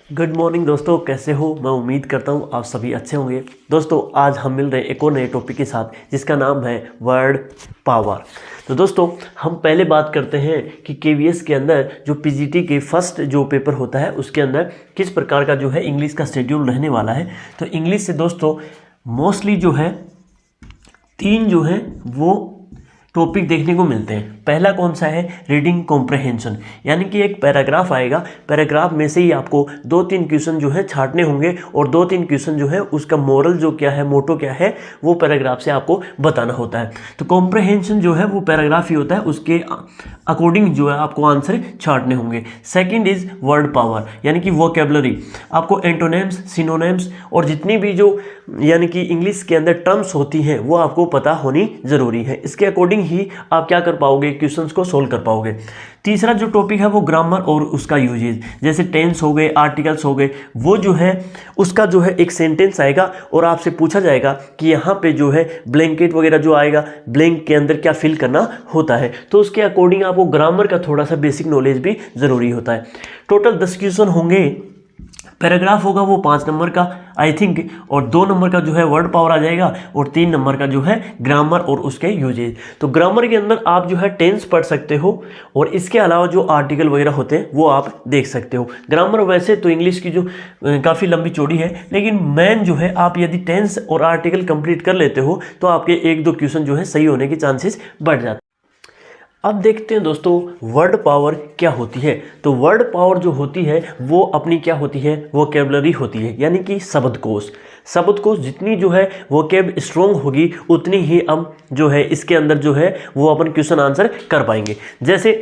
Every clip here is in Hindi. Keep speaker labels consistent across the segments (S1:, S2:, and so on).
S1: गुड मॉर्निंग दोस्तों, कैसे हो? मैं उम्मीद करता हूँ आप सभी अच्छे होंगे। दोस्तों आज हम मिल रहे हैं एक और नए टॉपिक के साथ जिसका नाम है वर्ड पावर। तो दोस्तों हम पहले बात करते हैं कि केवीएस के अंदर जो पीजीटी के फर्स्ट जो पेपर होता है उसके अंदर किस प्रकार का जो है इंग्लिश का शेड्यूल रहने वाला है। तो इंग्लिश से दोस्तों मोस्टली जो है 3 जो है वो टॉपिक देखने को मिलते हैं। पहला कौन सा है? रीडिंग कॉम्प्रहेंशन, यानी कि एक पैराग्राफ आएगा, पैराग्राफ में से ही आपको 2-3 क्वेश्चन जो है छांटने होंगे और 2-3 क्वेश्चन जो है उसका मोरल जो क्या है, मोटो क्या है, वो पैराग्राफ से आपको बताना होता है। तो कॉम्प्रहेंशन जो है वो पैराग्राफ ही होता है, उसके अकॉर्डिंग जो है आपको आंसर छांटने होंगे। सेकेंड इज वर्ड पावर, यानी कि वोकेबलरी, आपको एंटोनिम्स, सिनोनिम्स और जितनी भी जो यानी कि इंग्लिश के अंदर टर्म्स होती हैं वो आपको पता होनी ज़रूरी है। इसके अकॉर्डिंग ही आप क्या कर पाओगे, क्वेश्चंस को सोल्व कर पाओगे। तीसरा जो टॉपिक है वो ग्रामर और उसका यूजेज, जैसे टेंस हो गए, आर्टिकल्स हो गए, वो जो है उसका जो है एक सेंटेंस आएगा और आपसे पूछा जाएगा कि यहाँ पे जो है ब्लैंकेट वगैरह जो आएगा, ब्लैंक के अंदर क्या फिल करना होता है। तो उसके अकॉर्डिंग आपको ग्रामर का थोड़ा सा बेसिक नॉलेज भी ज़रूरी होता है। टोटल 10 क्वेश्चन होंगे। पैराग्राफ होगा वो 5 नंबर का आई थिंक, और 2 नंबर का जो है वर्ड पावर आ जाएगा और 3 नंबर का जो है ग्रामर और उसके यूजेज। तो ग्रामर के अंदर आप जो है टेंस पढ़ सकते हो और इसके अलावा जो आर्टिकल वगैरह होते हैं वो आप देख सकते हो। ग्रामर वैसे तो इंग्लिश की जो काफ़ी लंबी चौड़ी है, लेकिन मेन जो है आप यदि टेंस और आर्टिकल कंप्लीट कर लेते हो तो आपके 1-2 क्वेश्चन जो है सही होने के चांसेस बढ़ जाते हैं। अब देखते हैं दोस्तों वर्ड पावर क्या होती है। तो वर्ड पावर जो होती है वो अपनी क्या होती है, वोकेबलरी होती है, यानी कि शब्दकोश। शब्दकोश जितनी जो है वोकेब स्ट्रॉन्ग होगी उतनी ही हम जो है इसके अंदर जो है वो अपन क्वेश्चन आंसर कर पाएंगे। जैसे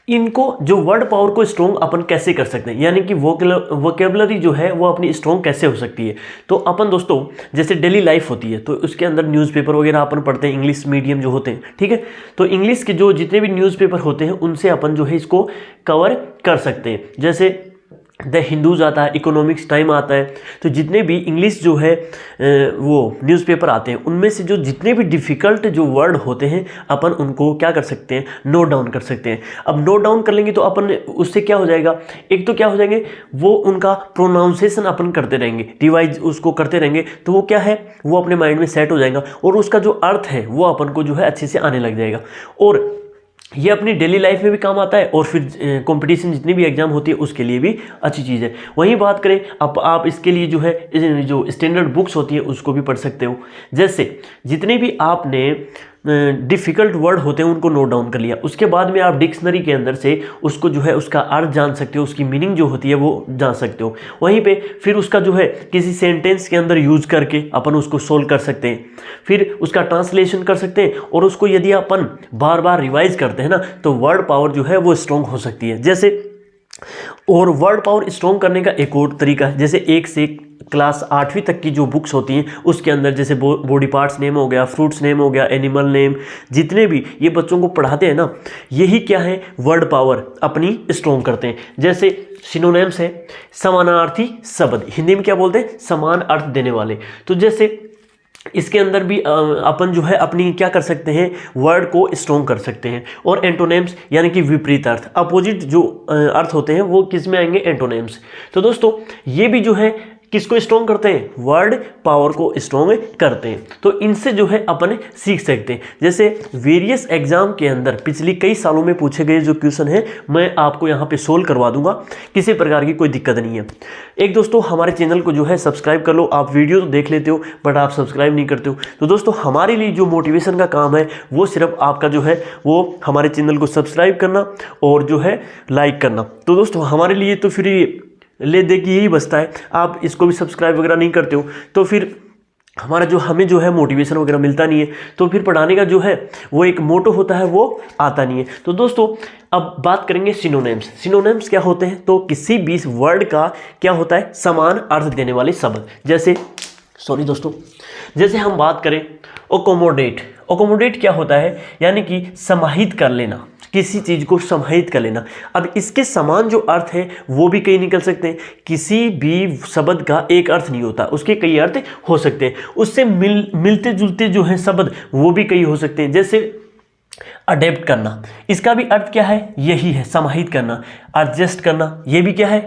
S1: इनको जो वर्ड पावर को स्ट्रॉन्ग अपन कैसे कर सकते हैं, यानी कि वोकेबलरी जो है वो अपनी स्ट्रॉन्ग कैसे हो सकती है। तो अपन दोस्तों जैसे डेली लाइफ होती है तो उसके अंदर न्यूज़पेपर वगैरह अपन पढ़ते हैं, इंग्लिश मीडियम जो होते हैं, ठीक है। तो इंग्लिश के जो जितने भी न्यूज़पेपर होते हैं उनसे अपन जो है इसको कवर कर सकते हैं। जैसे द हिंदूज़ आता है, इकोनॉमिक्स टाइम आता है। तो जितने भी इंग्लिश जो है वो न्यूज़पेपर आते हैं उनमें से जो जितने भी डिफ़िकल्ट जो वर्ड होते हैं अपन उनको क्या कर सकते हैं, नोट डाउन कर सकते हैं। अब नोट डाउन कर लेंगे तो अपन उससे क्या हो जाएगा, एक तो क्या हो जाएंगे वो उनका प्रोनाउंसिएशन अपन करते रहेंगे, रिवाइज उसको करते रहेंगे, तो वो क्या है वो अपने माइंड में सेट हो जाएगा और उसका जो अर्थ है वो अपन को जो है अच्छे से आने लग जाएगा। और ये अपनी डेली लाइफ में भी काम आता है और फिर कंपटीशन जितनी भी एग्जाम होती है उसके लिए भी अच्छी चीज़ है। वहीं बात करें आप इसके लिए जो है जो स्टैंडर्ड बुक्स होती है उसको भी पढ़ सकते हो। जैसे जितने भी आपने डिफ़िकल्ट वर्ड होते हैं उनको नोट डाउन कर लिया, उसके बाद में आप डिक्शनरी के अंदर से उसको जो है उसका अर्थ जान सकते हो, उसकी मीनिंग जो होती है वो जान सकते हो। वहीं पे फिर उसका जो है किसी सेंटेंस के अंदर यूज करके अपन उसको सोल्व कर सकते हैं, फिर उसका ट्रांसलेशन कर सकते हैं और उसको यदि अपन बार बार रिवाइज करते हैं ना तो वर्ड पावर जो है वो स्ट्रॉन्ग हो सकती है। जैसे और वर्ड पावर स्ट्रॉन्ग करने का एक और तरीका है, जैसे 1 से क्लास 8वीं तक की जो बुक्स होती हैं उसके अंदर जैसे बॉडी पार्ट्स नेम हो गया, फ्रूट्स नेम हो गया, एनिमल नेम, जितने भी ये बच्चों को पढ़ाते हैं ना, यही क्या है वर्ड पावर अपनी स्ट्रॉन्ग करते हैं। जैसे सिनोनिम्स है, समानार्थी शब्द, हिंदी में क्या बोलते हैं, समान अर्थ देने वाले। तो जैसे इसके अंदर भी अपन जो है अपनी क्या कर सकते हैं, वर्ड को स्ट्रॉन्ग कर सकते हैं। और एंटोनिम्स यानी कि विपरीत अर्थ, अपोजिट जो अर्थ होते हैं वो किस में आएंगे, एंटोनिम्स। तो दोस्तों ये भी जो है किसको स्ट्रॉन्ग करते हैं, वर्ड पावर को स्ट्रॉन्ग करते हैं। तो इनसे जो है अपन सीख सकते हैं। जैसे वेरियस एग्जाम के अंदर पिछली कई सालों में पूछे गए जो क्वेश्चन है मैं आपको यहाँ पे सोल्व करवा दूंगा, किसी प्रकार की कोई दिक्कत नहीं है। एक दोस्तों हमारे चैनल को जो है सब्सक्राइब कर लो। आप वीडियो तो देख लेते हो बट आप सब्सक्राइब नहीं करते हो। तो दोस्तों हमारे लिए जो मोटिवेशन का काम है वो सिर्फ आपका जो है वो हमारे चैनल को सब्सक्राइब करना और जो है लाइक करना। तो दोस्तों हमारे लिए तो फिर ले दे कि यही बचता है, आप इसको भी सब्सक्राइब वगैरह नहीं करते हो तो फिर हमारा जो हमें जो है मोटिवेशन वगैरह मिलता नहीं है, तो फिर पढ़ाने का जो है वो एक मोटो होता है वो आता नहीं है। तो दोस्तों अब बात करेंगे सिनोनिम्स। सिनोनिम्स क्या होते हैं, तो किसी भी वर्ड का क्या होता है, समान अर्थ देने वाले शब्द। जैसे जैसे हम बात करें ओकोमोडेट, ओकोमोडेट क्या होता है, यानी कि समाहित कर लेना, किसी चीज़ को समाहित कर लेना। अब इसके समान जो अर्थ है वो भी कई निकल सकते हैं। किसी भी शब्द का एक अर्थ नहीं होता, उसके कई अर्थ हो सकते हैं। उससे मिलते जुलते जो हैं शब्द वो भी कई हो सकते हैं। जैसे अडेप्ट करना, इसका भी अर्थ क्या है, यही है समाहित करना। एडजस्ट करना, ये भी क्या है,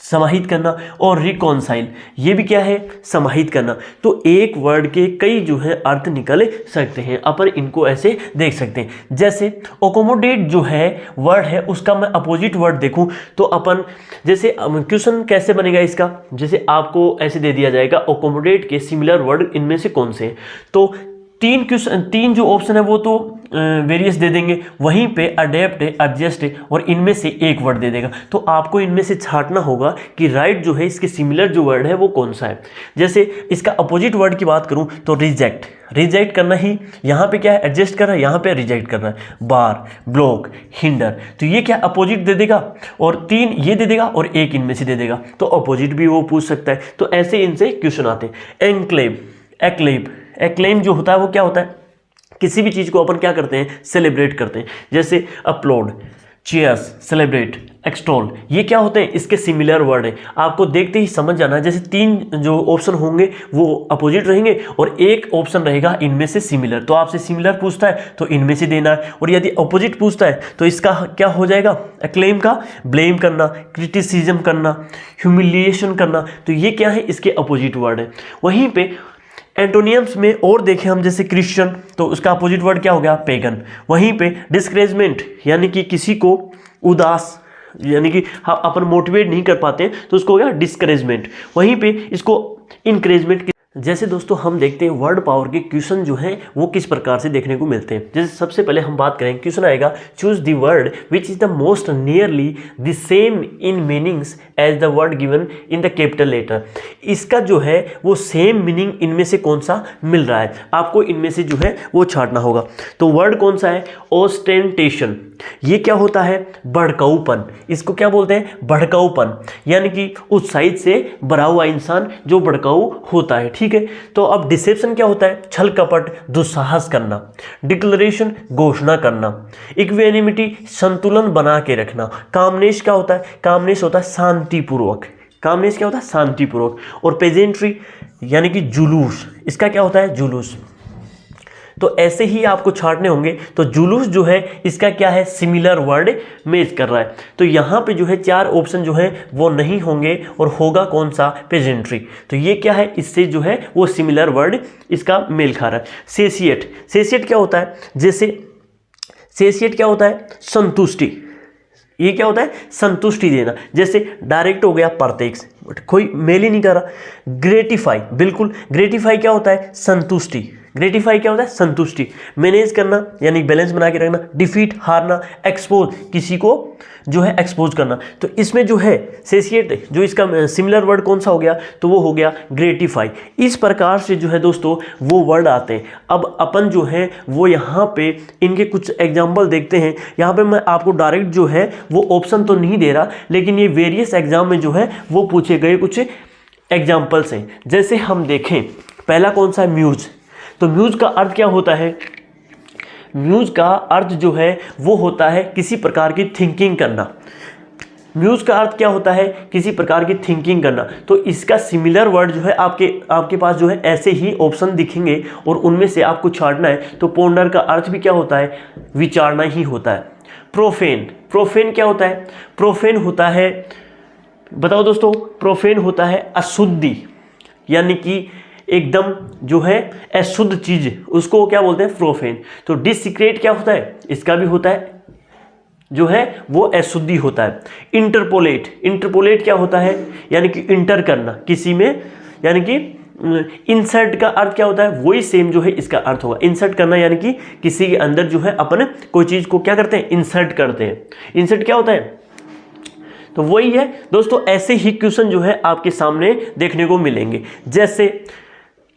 S1: समाहित करना, और रिकॉन्साइल ये भी क्या है, समाहित करना। तो एक वर्ड के कई जो है अर्थ निकल सकते हैं, अपन इनको ऐसे देख सकते हैं। जैसे अकोमोडेट जो है वर्ड है, उसका मैं अपोजिट वर्ड देखूं तो अपन जैसे क्वेश्चन कैसे बनेगा इसका, जैसे आपको ऐसे दे दिया जाएगा अकोमोडेट के सिमिलर वर्ड इनमें से कौन से हैं, तो तीन जो ऑप्शन है वो तो वेरियस दे देंगे, वहीं पे अडेप्ट है, एडजस्ट है, और इनमें से एक वर्ड दे देगा। तो आपको इनमें से छांटना होगा कि राइट जो है इसके सिमिलर जो वर्ड है वो कौन सा है। जैसे इसका अपोजिट वर्ड की बात करूं तो रिजेक्ट, रिजेक्ट करना ही, यहाँ पे क्या है एडजस्ट कर रहा है, यहाँ पे रिजेक्ट कर रहा है। बार, ब्लॉक, हिंडर, तो ये क्या अपोजिट दे देगा, और तीन ये दे देगा और एक इनमें से दे देगा, तो अपोजिट भी वो पूछ सकता है। तो ऐसे इनसे क्वेश्चन आते हैं। एनक्लेव, एक्लेव, एक्लेम जो होता है वो क्या होता है, किसी भी चीज़ को अपन क्या करते हैं, सेलिब्रेट करते हैं। जैसे अपलोड, चीयर्स, सेलिब्रेट, एक्सटॉल, ये क्या होते हैं, इसके सिमिलर वर्ड है। आपको देखते ही समझ जाना, जैसे तीन जो ऑप्शन होंगे वो अपोजिट रहेंगे और एक ऑप्शन रहेगा इनमें से सिमिलर। तो आपसे सिमिलर पूछता है तो इनमें से देना है, और यदि अपोजिट पूछता है तो इसका क्या हो जाएगा, एक्लेम का ब्लेम करना, क्रिटिसिज्म करना, ह्यूमिलिएशन करना, तो ये क्या है, इसके अपोजिट वर्ड है। वहीं पे एंटोनियम्स में और देखें हम, जैसे क्रिश्चियन, तो उसका अपोजिट वर्ड क्या हो गया, पेगन। वहीं पे डिस्करेजमेंट, यानी कि किसी को उदास, यानी कि अपन मोटिवेट नहीं कर पाते तो उसको हो गया डिस्करेजमेंट। वहीं पे इसको इनकरेजमेंट। जैसे दोस्तों हम देखते हैं वर्ड पावर के क्वेश्चन जो हैं वो किस प्रकार से देखने को मिलते हैं। जैसे सबसे पहले हम बात करें, क्वेश्चन आएगा choose the word which is the most nearly the same in meanings as the word given in the capital letter. इसका जो है वो सेम मीनिंग इनमें से कौन सा मिल रहा है, आपको इनमें से जो है वो छांटना होगा। तो वर्ड कौन सा है, ऑस्टेंटेशन, ये क्या होता है, भड़काऊपन, इसको क्या बोलते हैं, भड़काऊपन, यानी कि उत्साहित से भरा हुआ इंसान जो भड़काऊ होता है, ठीक है। तो अब डिसेप्शन क्या होता है, छल कपट, दुस्साहस करना। डिक्लेरेशन, घोषणा करना। इक्वेनिमिटी, संतुलन बना के रखना। कामनेश क्या होता है, कामनेश होता है शांतिपूर्वक, कामनेश क्या होता है, शांतिपूर्वक। और पेजेंट्री यानी कि जुलूस, इसका क्या होता है, जुलूस। तो ऐसे ही आपको छांटने होंगे। तो जुलूस जो है इसका क्या है, सिमिलर वर्ड मैच कर रहा है। तो यहाँ पे जो है चार ऑप्शन जो है वो नहीं होंगे और होगा कौन सा, पेजेंट्री। तो ये क्या है, इससे जो है वो सिमिलर वर्ड इसका मेल खा रहा है। सेसिएट, सेसिएट क्या होता है, जैसे सेसिएट क्या होता है, संतुष्टि, ये क्या होता है, संतुष्टि देना। जैसे डायरेक्ट हो गया प्रत्यक्ष, कोई मेल ही नहीं कर रहा। ग्रेटिफाई, बिल्कुल, ग्रेटिफाई क्या होता है, संतुष्टि, ग्रेटिफाई क्या होता है, संतुष्टि। मैनेज करना यानी बैलेंस बना के रखना। डिफीट, हारना। एक्सपोज, किसी को जो है एक्सपोज करना। तो इसमें जो है सेसिएट जो इसका सिमिलर वर्ड कौन सा हो गया, तो वो हो गया ग्रेटिफाई। इस प्रकार से जो है दोस्तों वो वर्ड आते हैं। अब अपन जो है वो यहाँ पे इनके कुछ एग्जाम्पल देखते हैं। यहाँ पे मैं आपको डायरेक्ट जो है वो ऑप्शन तो नहीं दे रहा, लेकिन ये वेरियस एग्जाम में जो है वो पूछे गए कुछ एग्जाम्पल्स हैं। जैसे हम देखें, पहला कौन सा है, म्यूज। तो म्यूज का अर्थ क्या होता है, म्यूज का अर्थ जो है वो होता है किसी प्रकार की थिंकिंग करना। म्यूज का अर्थ क्या होता है, किसी प्रकार की थिंकिंग करना। तो इसका सिमिलर वर्ड जो है आपके पास जो है ऐसे ही ऑप्शन दिखेंगे और उनमें से आपको छांटना है। तो पोंडर का अर्थ भी क्या होता है, विचारना ही होता है। प्रोफेन, प्रोफेन क्या होता है, प्रोफेन होता है, बताओ दोस्तों, प्रोफेन होता है अशुद्धि, यानी कि एकदम जो है अशुद्ध चीज, उसको क्या बोलते हैं, प्रोफेन। तो डिसीक्रेट क्या होता है, इसका भी होता है जो है वो अशुद्धि होता है। इंटरपोलेट, इंटरपोलेट क्या होता है, यानी कि इंटर करना किसी में, यानी कि इंसर्ट का अर्थ क्या होता है, वही सेम जो है इसका अर्थ होगा। इंसर्ट करना यानी कि किसी के अंदर जो है अपन कोई चीज को क्या करते हैं, इंसर्ट करते हैं। इंसर्ट क्या होता है, तो वही है दोस्तों। ऐसे ही क्वेश्चन जो है आपके सामने देखने को मिलेंगे। जैसे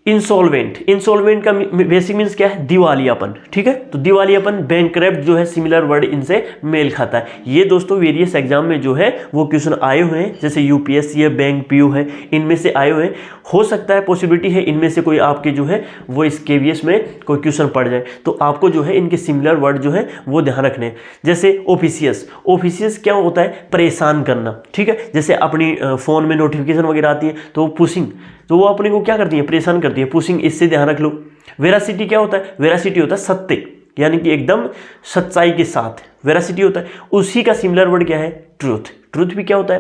S1: इंसॉल्वेंट, इंसॉल्वेंट का बेसिक मीन्स क्या है, दिवालियापन, ठीक है। तो दिवालियापन, बैंकरप्ट जो है सिमिलर वर्ड इनसे मेल खाता है। ये दोस्तों वेरियस एग्जाम में जो है वो क्वेश्चन आए हुए हैं, जैसे यूपीएससी है, बैंक पीयू है, इनमें से आए हुए हैं। हो सकता है पॉसिबिलिटी है इनमें से कोई आपके जो है वो इस केवीएस में कोई क्वेश्चन पड़ जाए, तो आपको जो है इनके सिमिलर वर्ड जो है वो ध्यान रखने हैं। जैसे ऑफिशियस, ऑफिशियस क्या होता है, परेशान करना, ठीक है। जैसे अपनी फ़ोन में नोटिफिकेशन वगैरह आती है तो पुशिंग, तो वो अपने को क्या करती है, परेशान करती है, पुशिंग, इससे ध्यान रख लो। वेरासिटी क्या होता है, वेरासिटी होता है सत्य, यानी कि एकदम सच्चाई के साथ वेरासिटी होता है। उसी का सिमिलर वर्ड क्या है, ट्रूथ। ट्रूथ भी क्या होता है,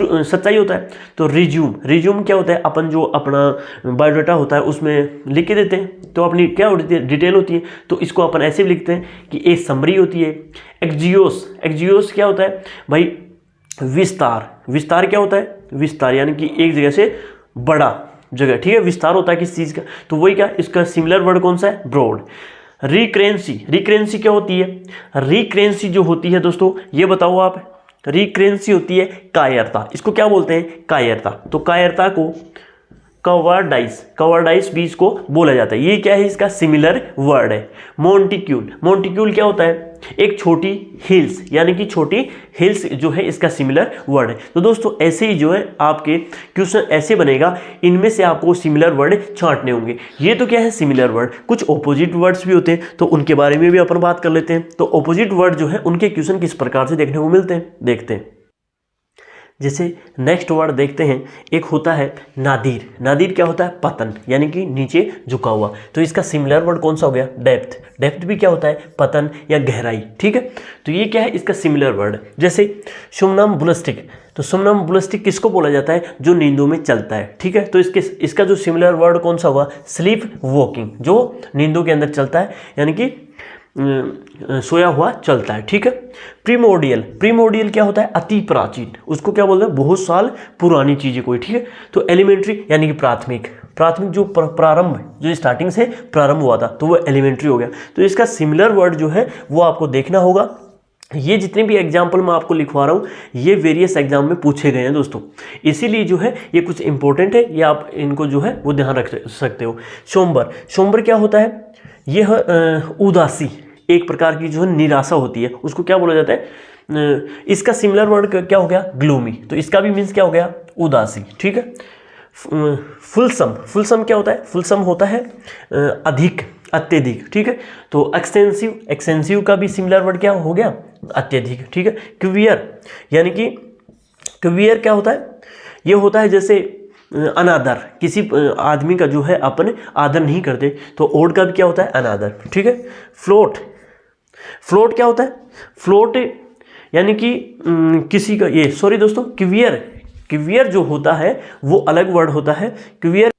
S1: सच्चाई होता है। तो रिज्यूम क्या होता है, अपन जो अपना बायोडाटा होता है उसमें लिख के देते हैं, तो अपनी क्या होती है, डिटेल होती है, तो इसको अपन ऐसे भी लिखते हैं कि एक समरी होती है। एक्जियोस क्या होता है भाई, विस्तार क्या होता है, विस्तार यानी कि एक जगह से बड़ा जगह, ठीक है, विस्तार होता है किसी चीज़ का, तो वही क्या, इसका सिमिलर वर्ड कौन सा है, ब्रॉड। रिकरेंसी क्या होती है, रिकरेंसी जो होती है दोस्तों ये बताओ आप, रिकरेंसी होती है कायरता, इसको क्या बोलते हैं, कायरता। तो कायरता को कवर्डाइस भी इसको बोला जाता है, ये क्या है, इसका सिमिलर वर्ड है। मोंटिक्यूल क्या होता है, एक छोटी हिल्स, यानी कि छोटी हिल्स जो है इसका सिमिलर वर्ड है। तो दोस्तों ऐसे ही जो है आपके क्वेश्चन ऐसे बनेगा, इनमें से आपको सिमिलर वर्ड छांटने होंगे। ये तो क्या है सिमिलर वर्ड, कुछ ऑपोजिट वर्ड्स भी होते हैं, तो उनके बारे में भी अपन बात कर लेते हैं। तो ऑपोजिट वर्ड जो है उनके क्वेश्चन किस प्रकार से देखने को मिलते हैं, देखते हैं। जैसे नेक्स्ट वर्ड देखते हैं, एक होता है नादिर क्या होता है, पतन, यानी कि नीचे झुका हुआ। तो इसका सिमिलर वर्ड कौन सा हो गया, डेप्थ भी क्या होता है, पतन या गहराई, ठीक है। तो ये क्या है, इसका सिमिलर वर्ड। जैसे सोमनम्बुलिस्टिक, तो सोमनम्बुलिस्टिक किसको बोला जाता है, जो नींदों में चलता है, ठीक है। तो इसका जो सिमिलर वर्ड कौन सा हुआ, स्लीप वॉकिंग, जो नींदों के अंदर चलता है, यानी कि सोया हुआ चलता है, ठीक है। प्रीमोडियल क्या होता है, अति प्राचीन, उसको क्या बोलते हैं, बहुत साल पुरानी चीज़ें कोई, ठीक है। तो एलिमेंट्री यानी कि प्राथमिक जो प्रारंभ, जो स्टार्टिंग से प्रारंभ हुआ था, तो वो एलिमेंट्री हो गया। तो इसका सिमिलर वर्ड जो है वो आपको देखना होगा। ये जितने भी एग्जाम्पल मैं आपको लिखवा रहा हूँ ये वेरियस एग्जाम में पूछे गए हैं दोस्तों, इसीलिए जो है ये कुछ इंपॉर्टेंट है, ये आप इनको जो है वो ध्यान रख सकते हो। सोमबर क्या होता है, यह उदासी, एक प्रकार की जो है निराशा होती है, उसको क्या बोला जाता है। इसका सिमिलर वर्ड क्या हो गया, ग्लूमी, तो इसका भी मीन्स क्या हो गया, उदासी, ठीक है। फुलसम क्या होता है, फुलसम होता है अधिक, अत्यधिक, ठीक है। तो एक्सटेंसिव का भी सिमिलर वर्ड क्या हो गया, अत्यधिक, ठीक है। क्वियर यानी कि क्वियर क्या होता है, ये होता है जैसे अनादर, किसी आदमी का जो है अपन आदर नहीं करते, तो ओड का भी क्या होता है, अनादर, ठीक है। फ्लोट क्या होता है, फ्लोट यानी कि किसी का ये, सॉरी दोस्तों, क्वियर जो होता है वो अलग वर्ड होता है। क्वियर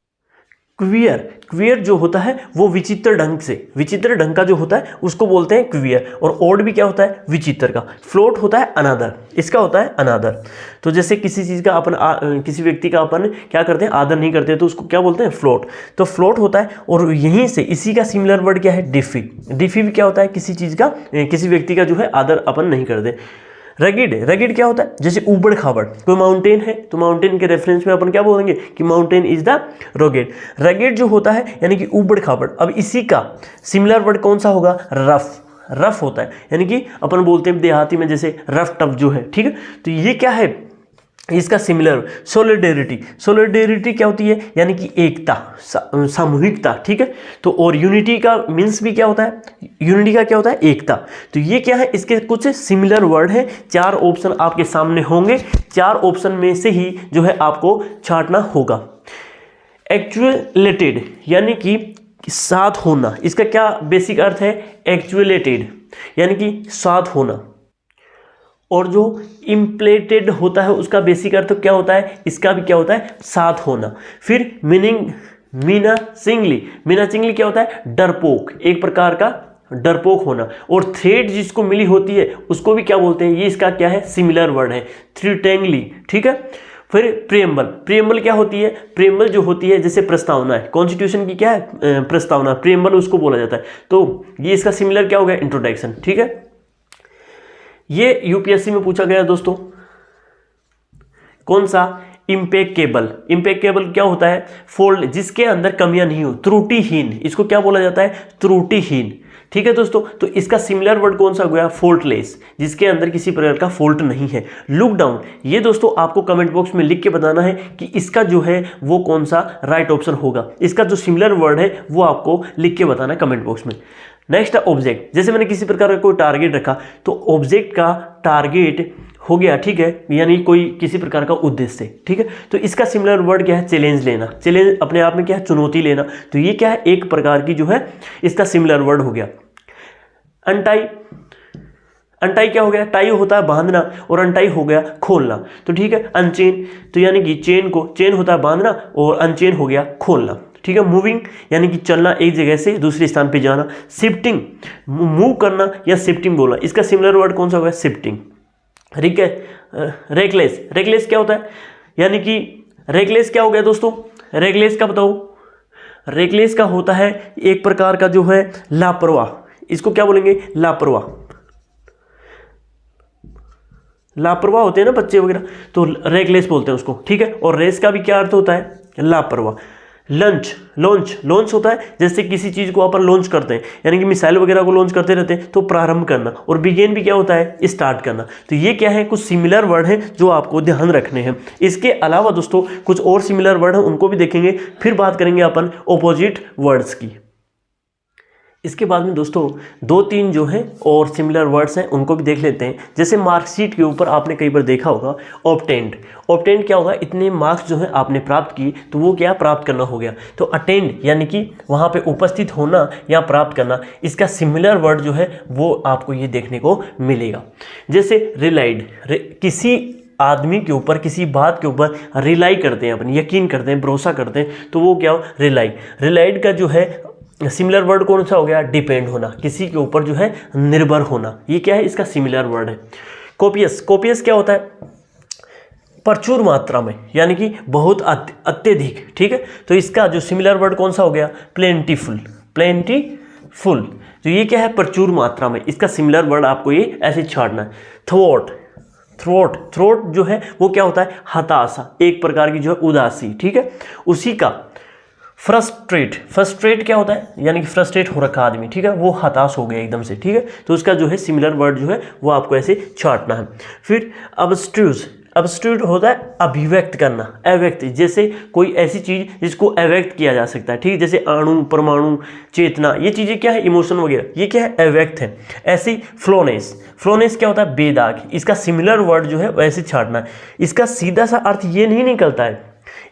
S1: जो होता है वो विचित्र ढंग का जो होता है उसको बोलते हैं क्वियर, और ओड भी क्या होता है, विचित्र का। फ्लोट होता है अनादर, इसका होता है अनादर। तो जैसे किसी चीज़ का अपन किसी व्यक्ति का अपन क्या करते हैं, आदर नहीं करते, तो उसको क्या बोलते हैं, फ्लोट। तो फ्लोट होता है, और यहीं से इसी का सिमिलर वर्ड क्या है, डिफी भी क्या होता है, किसी चीज़ का, किसी व्यक्ति का जो है आदर अपन नहीं करते। रगिड क्या होता है, जैसे ऊबड़ खाबड़, कोई माउंटेन है तो माउंटेन के रेफरेंस में अपन क्या बोलेंगे कि माउंटेन इज द रगेड जो होता है यानी कि ऊबड़ खाबड़। अब इसी का सिमिलर वर्ड कौन सा होगा, रफ होता है, यानी कि अपन बोलते हैं देहाती में जैसे रफ टफ जो है, ठीक है। तो ये क्या है, इसका सिमिलर सोलिडेरिटी क्या होती है, यानी कि एकता, सामूहिकता, ठीक है। तो और यूनिटी का मीन्स भी क्या होता है, यूनिटी का क्या होता है, एकता। तो ये क्या है, इसके कुछ सिमिलर वर्ड है। 4 ऑप्शन आपके सामने होंगे, 4 ऑप्शन में से ही जो है आपको छांटना होगा। एक्चुएलेटेड यानी कि साथ होना, इसका क्या बेसिक अर्थ है, एक्चुएलेटेड यानी कि साथ होना। और जो इम्प्लेटेड होता है उसका बेसिक अर्थ क्या होता है, इसका भी क्या होता है, साथ होना। फिर मीनाचिंगली क्या होता है, डरपोक, एक प्रकार का डरपोक होना। और थ्रेड जिसको मिली होती है उसको भी क्या बोलते हैं, ये इसका क्या है, सिमिलर वर्ड है, थ्रीटेंगली, ठीक है। फिर प्रियम्बल क्या होती है, प्रियम्बल जो होती है जैसे प्रस्तावना है, कॉन्स्टिट्यूशन की क्या है, प्रस्तावना, प्रियम्बल उसको बोला जाता है। तो ये इसका सिमिलर क्या हो गया, इंट्रोडक्शन, ठीक है। ये यूपीएससी में पूछा गया दोस्तों, कौन सा, इम्पेकेबल क्या होता है, फोल्ड, जिसके अंदर कमियां नहीं हो, त्रुटिहीन, इसको क्या बोला जाता है, त्रुटिहीन, ठीक है दोस्तों। तो इसका सिमिलर वर्ड कौन सा हो गया, फॉल्टलेस, जिसके अंदर किसी प्रकार का फॉल्ट नहीं है। लुक डाउन, ये दोस्तों आपको कमेंट बॉक्स में लिख के बताना है कि इसका जो है वो कौन सा राइट ऑप्शन होगा। इसका जो सिमिलर वर्ड है वो आपको लिख के बताना है कमेंट बॉक्स में। नेक्स्ट है ऑब्जेक्ट, जैसे मैंने किसी प्रकार का कोई टारगेट रखा तो ऑब्जेक्ट का टारगेट हो गया, ठीक है, यानी कोई किसी प्रकार का उद्देश्य, ठीक है। तो इसका सिमिलर वर्ड क्या है, चैलेंज लेना, चैलेंज अपने आप में क्या है, चुनौती लेना। तो ये क्या है, एक प्रकार की जो है इसका सिमिलर वर्ड हो गया। अनटाई क्या हो गया, टाई होता है बांधना और अनटाई हो गया खोलना। तो ठीक है, अनचेन तो यानी कि चेन होता है बांधना और अनचेन हो गया खोलना। ठीक है, मूविंग यानी कि चलना, एक जगह से दूसरे स्थान पे जाना। शिफ्टिंग, मूव करना या शिफ्टिंग बोलना, इसका सिमिलर वर्ड कौन सा होगा, शिफ्टिंग। ठीक है, रेकलेस क्या होता है, यानी कि रेकलेस क्या हो गया दोस्तों, रेकलेस का बताओ, रेकलेस का होता है एक प्रकार का जो है लापरवाह, इसको क्या बोलेंगे, लापरवाह। लापरवाह होते हैं ना बच्चे वगैरह, तो रेकलेस बोलते हैं उसको। ठीक है, और रेस का भी क्या अर्थ होता है, लापरवाह। लॉन्च होता है जैसे किसी चीज़ को अपन लॉन्च करते हैं, यानी कि मिसाइल वगैरह को लॉन्च करते रहते हैं, तो प्रारंभ करना। और बिगिन भी क्या होता है, स्टार्ट करना। तो ये क्या है, कुछ सिमिलर वर्ड हैं जो आपको ध्यान रखने हैं। इसके अलावा दोस्तों कुछ और सिमिलर वर्ड हैं, उनको भी देखेंगे, फिर बात करेंगे अपन ऑपोजिट वर्ड्स की। इसके बाद में दोस्तों 2-3 जो है और सिमिलर वर्ड्स हैं उनको भी देख लेते हैं। जैसे मार्कशीट के ऊपर आपने कई बार देखा होगा ऑब्टेंड क्या होगा, इतने मार्क्स जो है आपने प्राप्त किए, तो वो क्या प्राप्त करना हो गया। तो अटेंड यानी कि वहाँ पे उपस्थित होना या प्राप्त करना, इसका सिमिलर वर्ड जो है वो आपको ये देखने को मिलेगा। जैसे रिलाइड, किसी आदमी के ऊपर, किसी बात के ऊपर रिलाई करते हैं अपन, यकीन करते हैं, भरोसा करते हैं, तो वो क्या हो, रिलाइड का जो है सिमिलर वर्ड कौन सा हो गया, डिपेंड होना, किसी के ऊपर जो है निर्भर होना, ये क्या है, इसका सिमिलर वर्ड है। कोपियस क्या होता है, प्रचुर मात्रा में, यानी कि बहुत अत्यधिक। ठीक है, तो इसका जो सिमिलर वर्ड कौन सा हो गया, प्लेंटीफुल। तो ये क्या है, प्रचुर मात्रा में, इसका सिमिलर वर्ड आपको ये ऐसे छाड़ना है। थ्रोट जो है वो क्या होता है, हताशा, एक प्रकार की जो है उदासी। ठीक है, उसी का फ्रस्ट्रेट क्या होता है, यानी कि फ्रस्ट्रेट हो रखा आदमी। ठीक है, वो हताश हो गया एकदम से। ठीक है, तो उसका जो है सिमिलर वर्ड जो है वो आपको ऐसे छांटना है। फिर अब्स्ट्रूट होता है अभिव्यक्त करना, अव्यक्त, जैसे कोई ऐसी चीज़ जिसको अव्यक्त किया जा सकता है। ठीक है, जैसे अणु, परमाणु, चेतना, ये चीज़ें क्या है, इमोशन वगैरह, ये क्या है, अव्यक्त है। ऐसे फ्लोनेस क्या होता है, बेदाग, इसका सिमिलर वर्ड जो है वैसे छांटना है। इसका सीधा सा अर्थ ये नहीं निकलता है,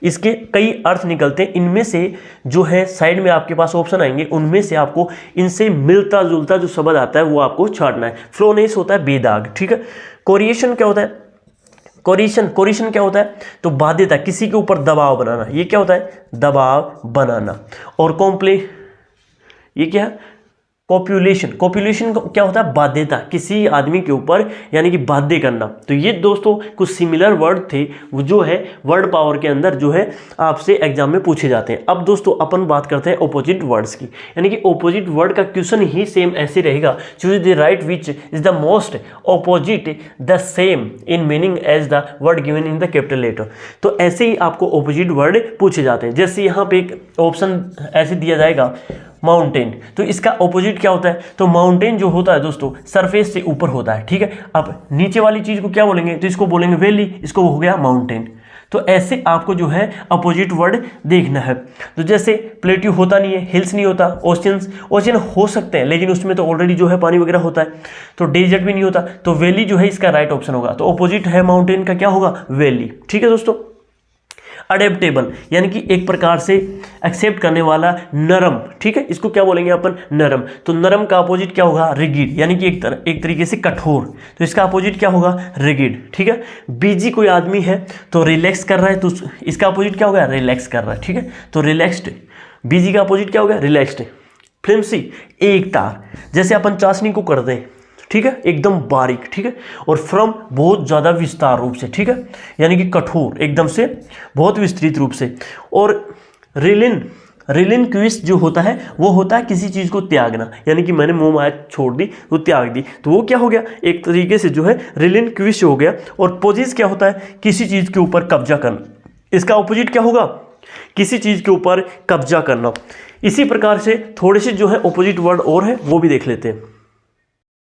S1: इसके कई अर्थ निकलते हैं, इनमें से जो है साइड में आपके पास ऑप्शन आएंगे, उनमें से आपको इनसे मिलता जुलता जो शब्द आता है वो आपको छांटना है। फ्लोनेस होता है बेदाग। ठीक है, कोरिएशन क्या होता है, कोरिशन क्या होता है, तो बाध्यता, किसी के ऊपर दबाव बनाना, ये क्या होता है, दबाव बनाना। और ये क्या है, कॉपुलेशन क्या होता है, बाध्यता, किसी आदमी के ऊपर यानी कि बाध्य करना। तो ये दोस्तों कुछ सिमिलर वर्ड थे वो जो है वर्ड पावर के अंदर जो है आपसे एग्जाम में पूछे जाते हैं। अब दोस्तों अपन बात करते हैं ऑपोजिट वर्ड्स की, यानी कि ऑपोजिट वर्ड का क्वेश्चन ही सेम ऐसे रहेगा, choose the right which is the most opposite the same in meaning as the word given in the capital letter. तो ऐसे ही आपको ऑपोजिट वर्ड पूछे जाते हैं। जैसे यहाँ पे एक ऑप्शन ऐसे दिया जाएगा, माउंटेन, तो इसका ऑपोजिट क्या होता है, तो माउंटेन जो होता है दोस्तों सरफेस से ऊपर होता है। ठीक है, अब नीचे वाली चीज को क्या बोलेंगे, तो इसको बोलेंगे वैली, इसको हो गया माउंटेन। तो ऐसे आपको जो है अपोजिट वर्ड देखना है। तो जैसे प्लेट्यू होता नहीं है, हिल्स नहीं होता, ओशियन हो सकते हैं लेकिन उसमें तो ऑलरेडी जो है पानी वगैरह होता है। तो डेजर्ट भी नहीं होता, तो वैली जो है इसका राइट ऑप्शन होगा। तो ऑपोजिट है माउंटेन का क्या होगा, वैली। ठीक है दोस्तों, अडेप्टेबल यानी कि एक प्रकार से एक्सेप्ट करने वाला, नरम। ठीक है, इसको क्या बोलेंगे अपन, नरम। तो नरम का अपोजिट क्या होगा, रिगिड, यानी कि एक तरीके से कठोर। तो इसका अपोजिट क्या होगा, रिगिड। ठीक है, बिजी कोई आदमी है तो रिलैक्स कर रहा है, तो इसका अपोजिट क्या होगा, रिलैक्स कर रहा है। ठीक है, तो रिलैक्स्ड, बिजी का अपोजिट क्या होगा, रिलैक्स्ड। फ्लिम्सी, एक तार, जैसे अपन चाशनी को करते हैं, ठीक है, एकदम बारीक। ठीक है, और फ्रॉम बहुत ज़्यादा विस्तार रूप से। ठीक है, यानी कि कठोर, एकदम से बहुत विस्तृत रूप से। और रिलिन क्विस जो होता है वो होता है किसी चीज़ को त्यागना, यानी कि मैंने मोह माया छोड़ दी तो त्याग दी, तो वो क्या हो गया, एक तरीके से जो है रिलिन क्विस हो गया। और पोजिस क्या होता है, किसी चीज़ के ऊपर कब्जा करना, इसका ऑपोजिट क्या होगा, किसी चीज़ के ऊपर कब्जा करना। इसी प्रकार से थोड़े से जो है ऑपोजिट वर्ड और है वो भी देख लेते हैं।